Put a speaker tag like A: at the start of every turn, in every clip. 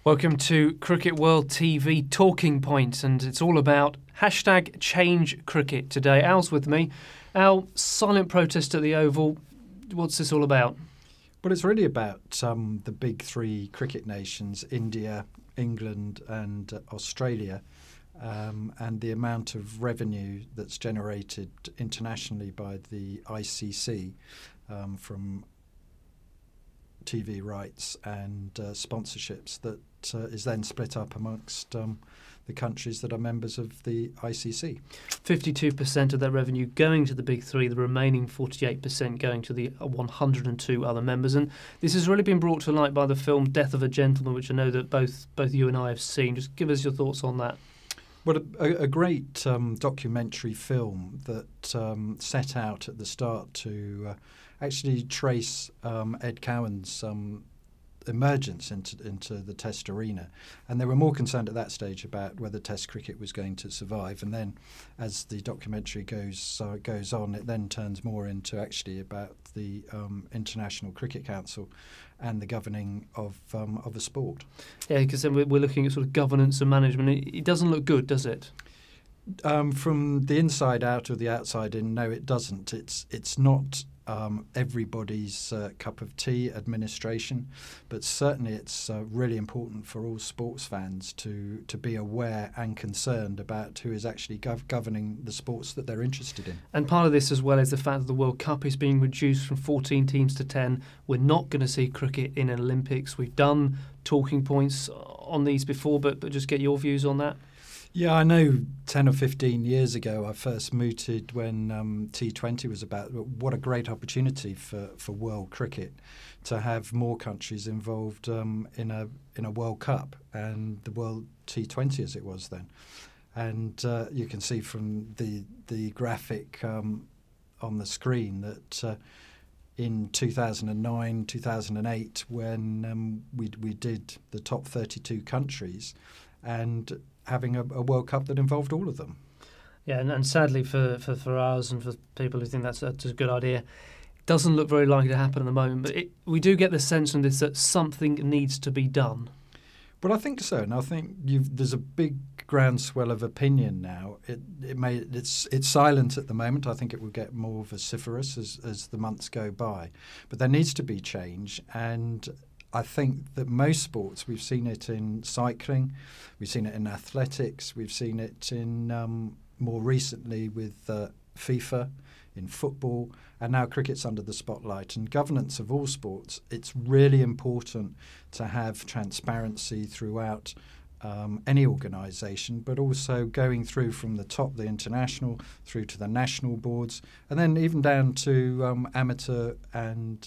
A: Welcome to Cricket World TV Talking Points, and it's all about #ChangeCricket today. Al's with me. Al, silent protest at the Oval. What's this all about?
B: Well, it's really about the big three cricket nations, India, England and Australia, and the amount of revenue that's generated internationally by the ICC from TV rights and sponsorships that is then split up amongst the countries that are members of the ICC.
A: 52% of that revenue going to the big three, the remaining 48% going to the 102 other members. And this has really been brought to light by the film Death of a Gentleman, which I know that both you and I have seen. Just give us your thoughts on that.
B: Well, a great documentary film that set out at the start to actually trace Ed Cowan's emergence into the Test arena, and they were more concerned at that stage about whether Test cricket was going to survive. And then, as the documentary goes on, it then turns more into actually about the International Cricket Council and the governing of a sport.
A: Yeah, because then we're looking at sort of governance and management. It doesn't look good, does it?
B: From the inside out or the outside in, no, it doesn't. It's not everybody's cup of tea administration, but certainly it's really important for all sports fans to be aware and concerned about who is actually governing the sports that they're interested in.
A: And part of this as well is the fact that the World Cup is being reduced from 14 teams to 10. We're not going to see cricket in an Olympics. We've done talking points on these before, but just get your views on that.
B: Yeah, I know 10 or 15 years ago I first mooted when T20 was about. What a great opportunity for world cricket to have more countries involved in a World Cup and the World T20 as it was then. And you can see from the graphic on the screen that in 2009, 2008, when we did the top 32 countries and having a World Cup that involved all of them.
A: Yeah, and sadly for us and for people who think that's a good idea, it doesn't look very likely to happen at the moment. But we do get the sense from this that something needs to be done.
B: Well, I think so, and I think there's a big groundswell of opinion now. It's silent at the moment. I think it will get more vociferous as the months go by. But there needs to be change, and I think that most sports, we've seen it in cycling, we've seen it in athletics, we've seen it in more recently with FIFA, in football, and now cricket's under the spotlight. And governance of all sports, it's really important to have transparency throughout any organisation, but also going through from the top, the international, through to the national boards, and then even down to amateur and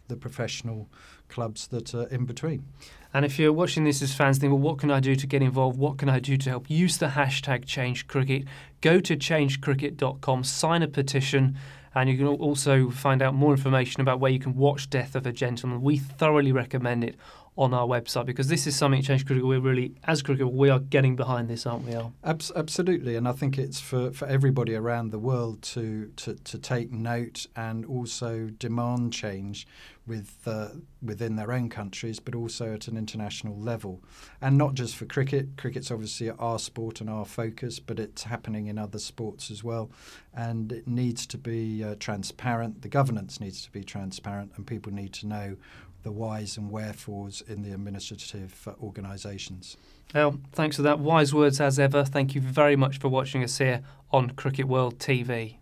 B: the professional clubs that are in between.
A: And if you're watching this as fans, think, well, what can I do to get involved? What can I do to help? Use the hashtag #ChangeCricket. Go to changecricket.com, sign a petition, and you can also find out more information about where you can watch Death of a Gentleman. We thoroughly recommend it on our website, because this is something at Change Cricket we're really, as cricket, we are getting behind this, aren't we, Al?
B: Absolutely, and I think it's for everybody around the world to take note and also demand change within their own countries, but also at an international level. And not just for cricket. Cricket's obviously our sport and our focus, but it's happening in other sports as well. And it needs to be transparent. The governance needs to be transparent, and people need to know the whys and wherefores in the administrative organisations.
A: Well, thanks for that. Wise words as ever. Thank you very much for watching us here on Cricket World TV.